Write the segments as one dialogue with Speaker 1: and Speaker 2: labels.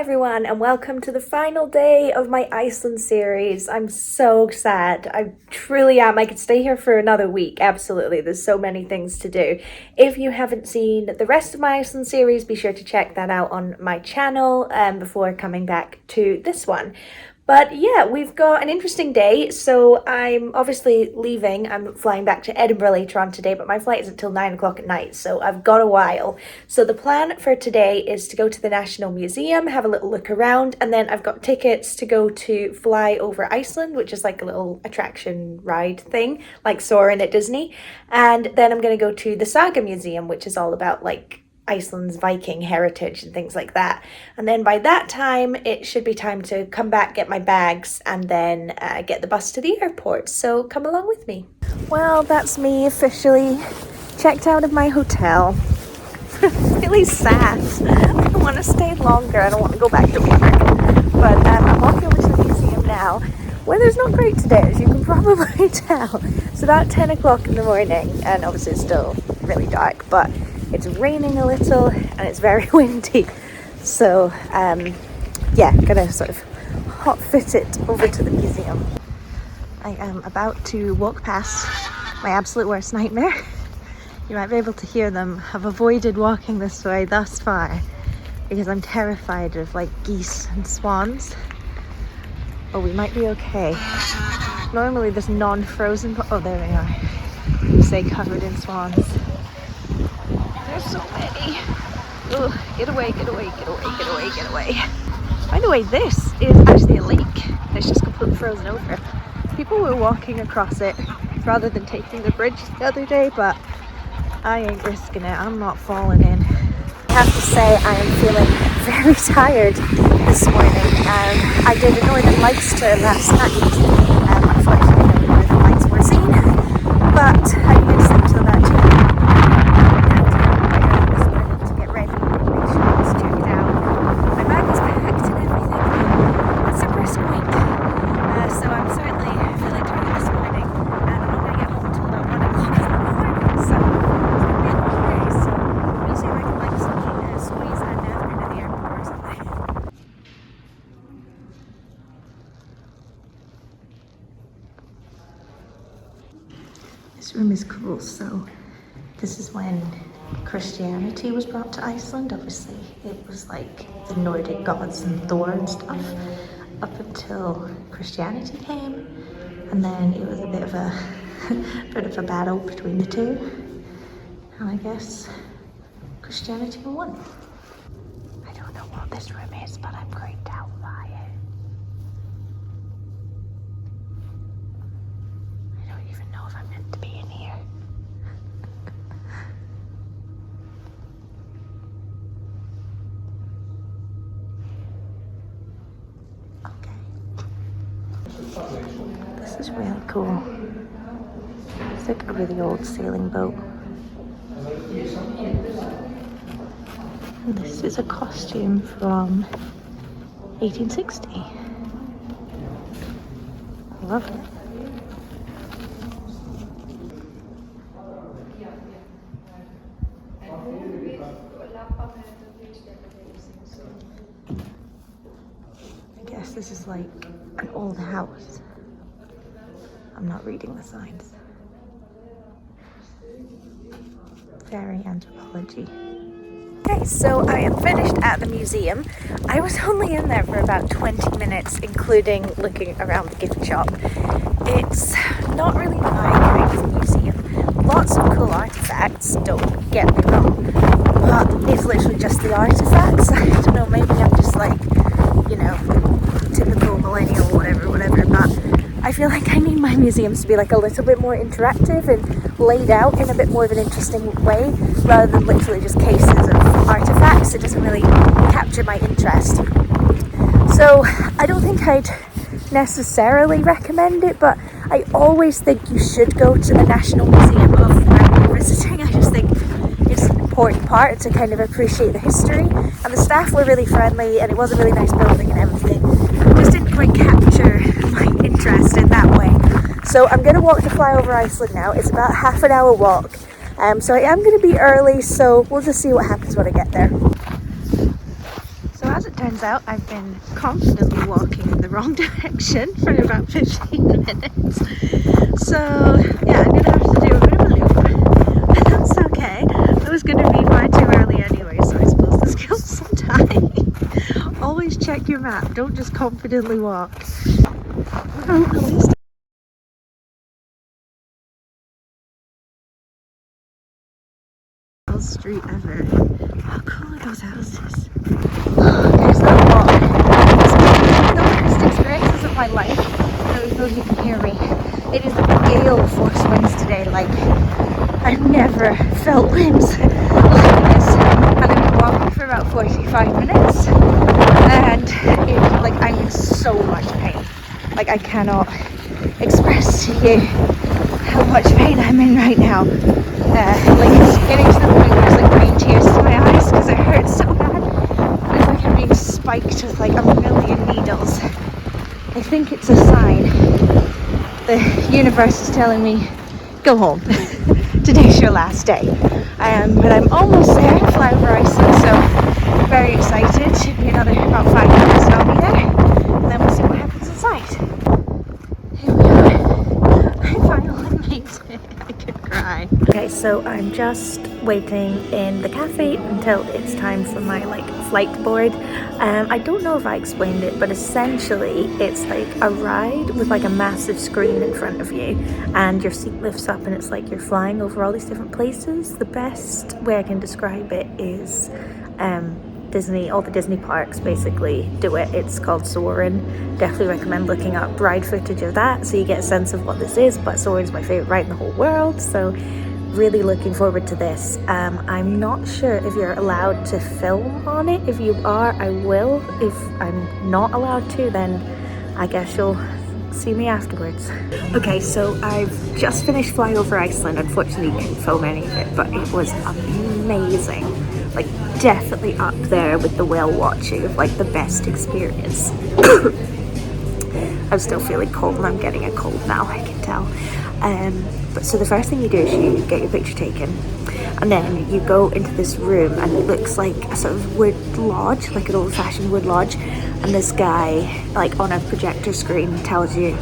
Speaker 1: everyone, and welcome to the final day of my Iceland series. I'm so sad. I truly am. I could stay here for another week. Absolutely. There's so many things to do. If you haven't seen the rest of my Iceland series, be sure to check that out on my channel before coming back to this one. But yeah, we've got an interesting day. So I'm obviously leaving. I'm flying back to Edinburgh later on today, but my flight isn't till 9 o'clock at night, so I've got a while. So the plan for today is to go to the National Museum, have a little look around, and then I've got tickets to go to fly over Iceland, which is like a little attraction ride thing, like soaring at Disney. And then I'm going to go to the Saga Museum, which is all about like Iceland's Viking heritage and things like that. And then by that time, it should be time to come back, get my bags, and then get the bus to the airport. So come along with me. Well, that's me officially checked out of my hotel. Really sad. I want to stay longer. I don't want to go back to work. But I'm walking over to the museum now. Weather's not great today, as you can probably tell. It's about 10 o'clock in the morning, and obviously it's still really dark, but it's raining a little and it's very windy. So yeah, gonna sort of hot foot it over to the museum. I am about to walk past my absolute worst nightmare. You might be able to hear them. I've avoided walking this way thus far because I'm terrified of like geese and swans. Oh, we might be okay. Normally there's non-frozen, oh there they are. You say covered in swans. There's so many. Ugh, get away, get away, get away, get away, get away. By the way, this is actually a lake that's just completely frozen over. People were walking across it rather than taking the bridge the other day, but I ain't risking it. I'm not falling in. I have to say I am feeling very tired this morning. I did a Northern Lights tour last night. Unfortunately, no Northern Lights were seen, but I didn't sleep till about 2. This room is cool. So this is when Christianity was brought to Iceland. Obviously it was like the Nordic gods and Thor and stuff up until Christianity came, and then it was a bit of a battle between the two, and I guess Christianity won. I don't know what this room is, but I'm creeped out by it. Know if I'm meant to be in here. Okay. This is really cool. It's like a really old sailing boat. And this is a costume from 1860. I love it. I guess this is like an old house. I'm not reading the signs. Fairy anthropology. Okay, so I am finished at the museum. I was only in there for about 20 minutes, including looking around the gift shop. It's not really my kind of museum. Lots of cool artifacts, don't get me wrong, but it's literally just the artifacts. I don't know, maybe I'm just like, you know, typical millennial, whatever, but I feel like I need my museums to be like a little bit more interactive and laid out in a bit more of an interesting way, rather than literally just cases of artifacts. It doesn't really capture my interest. So I don't think I'd necessarily recommend it, but I always think you should go to the National Museum of wherever you're visiting. I just think it's an important part to kind of appreciate the history, and the staff were really friendly, and it was a really nice building and everything. It just didn't quite capture my interest in that way. So I'm going to walk to fly over Iceland now. It's about half an hour walk, so I am going to be early, so we'll just see what happens when I get there. So as it turns turns out I've been confidently walking in the wrong direction for about 15 minutes. So yeah, I'm gonna have to do a bit of a loop, but that's okay. It was gonna be far too early anyway, so I suppose this kills some time. Always check your map, don't just confidently walk. Well, at least street ever. How cool are those houses? Guys, that walk has been one of the worst experiences of my life. I don't know if you can hear me. It is gale force winds today. Like, I've never felt winds like this. And I've been walking for about 45 minutes. And I'm in so much pain. Like, I cannot express to you how much pain I'm in right now. It's getting to the point where it's like bringing tears to my eyes because it hurts so bad. It's like I'm being spiked with like a million needles. I think it's a sign. The universe is telling me, go home. Today's your last day. But I'm almost there, fly over Iceland, so very excited. Should be another about 5 minutes and I'll be there. And then we'll see what happens inside. Here we are. I finally made it. I could cry. Okay, so I'm just waiting in the cafe until it's time for my flight board. I don't know if I explained it, but essentially it's like a ride with like a massive screen in front of you, and your seat lifts up and it's like you're flying over all these different places. The best way I can describe it is all the Disney parks basically do it. It's called Soarin'. Definitely recommend looking up ride footage of that so you get a sense of what this is. But Soarin's my favorite ride in the whole world, so really looking forward to this. I'm not sure if you're allowed to film on it. If you are, I will. If I'm not allowed to, then I guess you'll see me afterwards. Okay, so I've just finished flying over Iceland. Unfortunately, couldn't film any of it, but it was amazing. Like, definitely up there with the whale watching of like the best experience. I'm still feeling cold and I'm getting a cold now, I can tell. But so the first thing you do is you get your picture taken, and then you go into this room and it looks like a sort of wood lodge, like an old-fashioned wood lodge, and this guy like on a projector screen tells you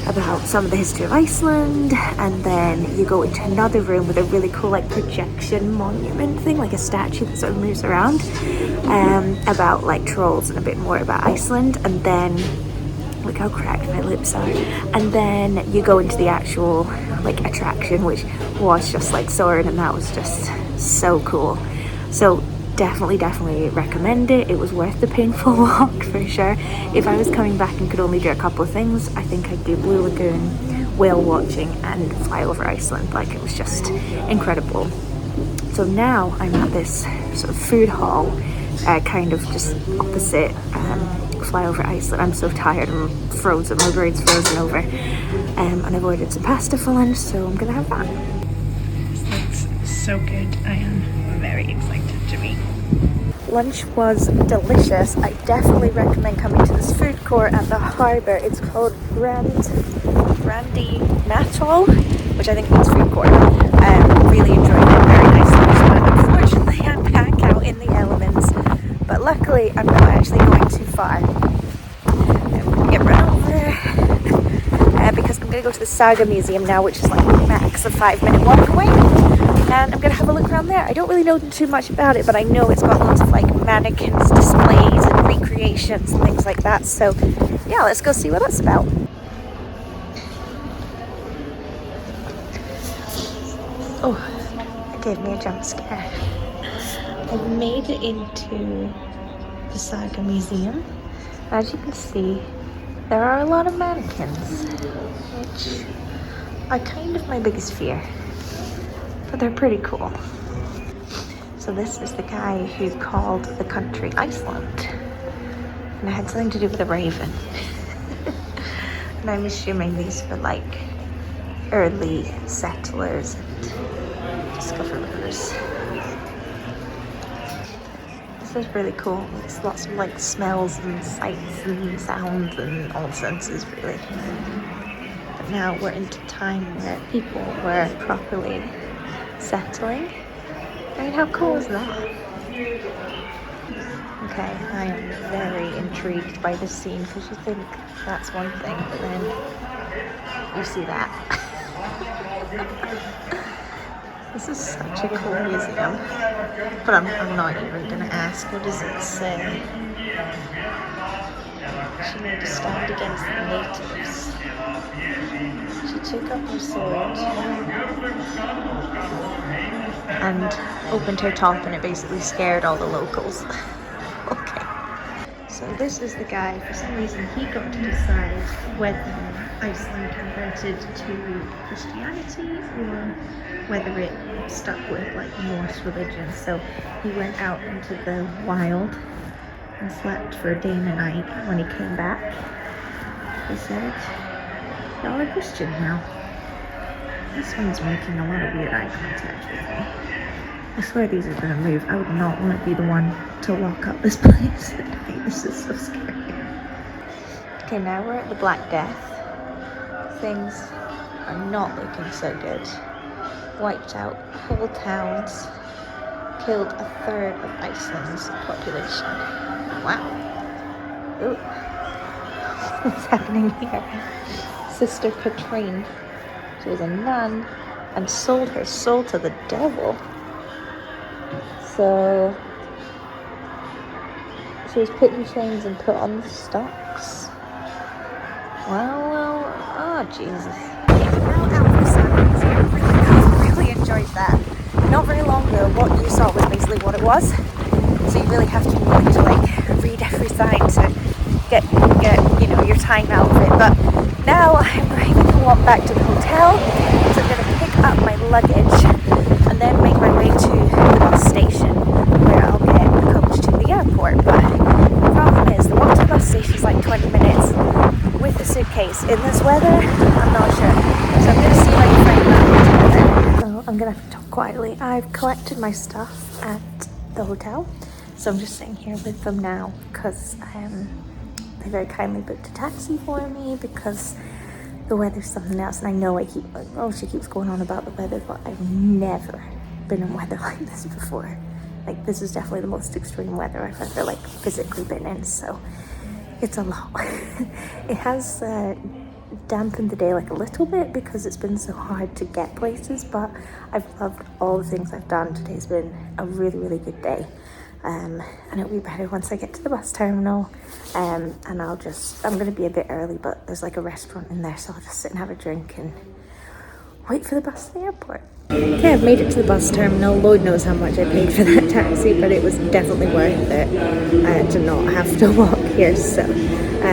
Speaker 1: about some of the history of Iceland. And then you go into another room with a really cool like projection monument thing, like a statue that sort of moves around, about like trolls and a bit more about Iceland. And then look how cracked my lips are. And then you go into the actual like attraction, which was just like Soarin', and that was just so cool. So definitely recommend it. It was worth the painful walk for sure. If I was coming back and could only do a couple of things, I think I'd do Blue Lagoon, whale watching, and fly over Iceland. Like, it was just incredible. So now I'm at this sort of food hall, kind of just opposite fly over Iceland. I'm so tired, I'm frozen, my brain's frozen over. And I've ordered some pasta for lunch, so I'm gonna have that. This looks so good. I am very excited to eat. Lunch was delicious. I definitely recommend coming to this food court at the harbour. It's called Brandy Natural, which I think means food court. Really enjoyed it. Very nice lunch, but unfortunately I'm back out in the elements. But luckily I'm not actually going too far. I'm gonna get run over because I'm gonna go to the Saga Museum now, which is like max a 5-minute walk away. And I'm gonna have a look around there. I don't really know too much about it, but I know it's got lots of like mannequins, displays, and recreations and things like that. So yeah, let's go see what that's about. Oh, that gave me a jump scare. I've made it into the Saga Museum. As you can see, there are a lot of mannequins, which are kind of my biggest fear. But they're pretty cool. So this is the guy who called the country Iceland, and it had something to do with a raven. And I'm assuming these were like early settlers and discoverers. This is really cool. It's lots of like smells and sights and sounds and all senses really. But now we're into time where people were properly settling. I mean, how cool is that? Okay, I am very intrigued by this scene because you think that's one thing, but then you see that. This is such a cool museum. But I'm not even going to ask. What does it say? She made a stand against the natives. She took up her sword and opened her top, and it basically scared all the locals. Okay. So this is the guy. For some reason, he got to decide whether Iceland converted to Christianity or whether it stuck with like Norse religion. So he went out into the wild and slept for a day and a night. When he came back, he said, "Y'all are Christian now." This one's making a lot of weird eye contact with me. I swear these are gonna move. I would not want to be the one to lock up this place at night. This is so scary. Okay, now we're at the Black Death. Things are not looking so good. Wiped out whole towns. Killed a third of Iceland's population. Wow. Ooh. What's happening here? Sister Katrine. She was a nun and sold her soul to the devil. So she was put in chains and put on the stocks. Well, oh Jesus. I really enjoyed that. Not very long ago, what you saw was basically what it was. So you really have to be willing to like read every sign to get your time out of it. But now I'm going to walk back to the hotel. So I'm going to pick up my luggage and then make my way to the bus station where I'll get a coach to the airport. But the problem is the walk to the bus station is like 20 minutes with a suitcase. In this weather, I'm not sure. So I'm going to see if I can find that. So I'm going to have to talk quietly. I've collected my stuff at the hotel. So I'm just sitting here with them now because they very kindly booked a taxi for me because the weather's something else. And I know I keep like, oh, she keeps going on about the weather, but I've never been in weather like this before. Like, this is definitely the most extreme weather I've ever like physically been in. So it's a lot. It has dampened the day like a little bit because it's been so hard to get places, but I've loved all the things I've done. Today's been a really, really good day. And it'll be better once I get to the bus terminal. And I'm going to be a bit early, but there's like a restaurant in there, so I'll just sit and have a drink and wait for the bus to the airport. Okay, I've made it to the bus terminal. Lord knows how much I paid for that taxi, but it was definitely worth it to not have to walk here. So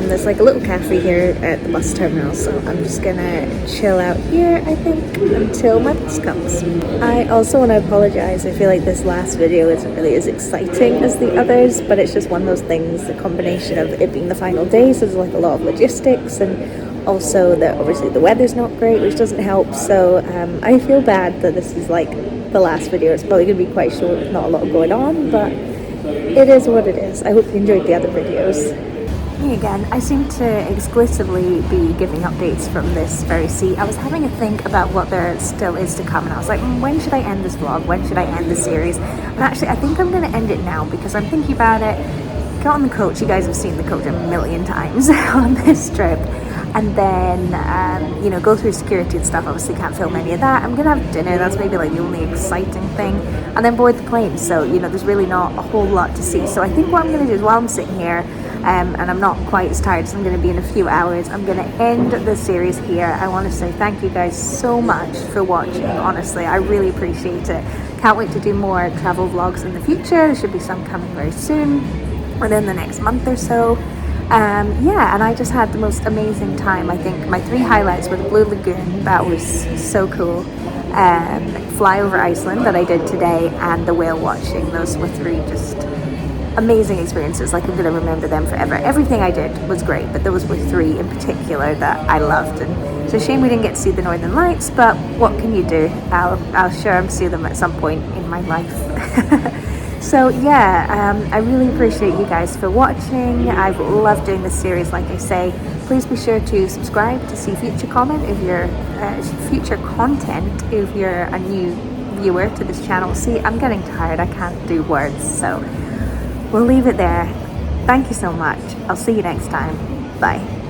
Speaker 1: there's like a little cafe here at the bus terminal, so I'm just gonna chill out here, I think, until my bus comes. I also want to apologize. I feel like this last video isn't really as exciting as the others, but it's just one of those things, the combination of it being the final day, so there's like a lot of logistics, and also that obviously the weather's not great, which doesn't help. So I feel bad that this is like the last video. It's probably going to be quite short with not a lot going on, but it is what it is. I hope you enjoyed the other videos. Me again, I seem to exclusively be giving updates from this very seat. I was having a think about what there still is to come, and I was like, when should I end this vlog? When should I end the series? And actually, I think I'm going to end it now because I'm thinking about it. Get on the coach. You guys have seen the coach a million times on this trip. And then, go through security and stuff. Obviously can't film any of that. I'm gonna have dinner. That's maybe like the only exciting thing. And then board the plane. So, there's really not a whole lot to see. So I think what I'm gonna do is while I'm sitting here, and I'm not quite as tired as I'm gonna be in a few hours, I'm gonna end the series here. I wanna say thank you guys so much for watching. Honestly, I really appreciate it. Can't wait to do more travel vlogs in the future. There should be some coming very soon, within the next month or so. And I just had the most amazing time. I think my 3 highlights were the Blue Lagoon, that was so cool, fly over Iceland that I did today, and the whale watching. Those were 3 just amazing experiences. Like, I'm going to remember them forever. Everything I did was great, but those were 3 in particular that I loved. And it's a shame we didn't get to see the Northern Lights, but what can you do? I'll sure see them at some point in my life. So I really appreciate you guys for watching. I've loved doing this series, like I say. Please be sure to subscribe to see future content if you're a new viewer to this channel. See, I'm getting tired. I can't do words. So we'll leave it there. Thank you so much. I'll see you next time. Bye.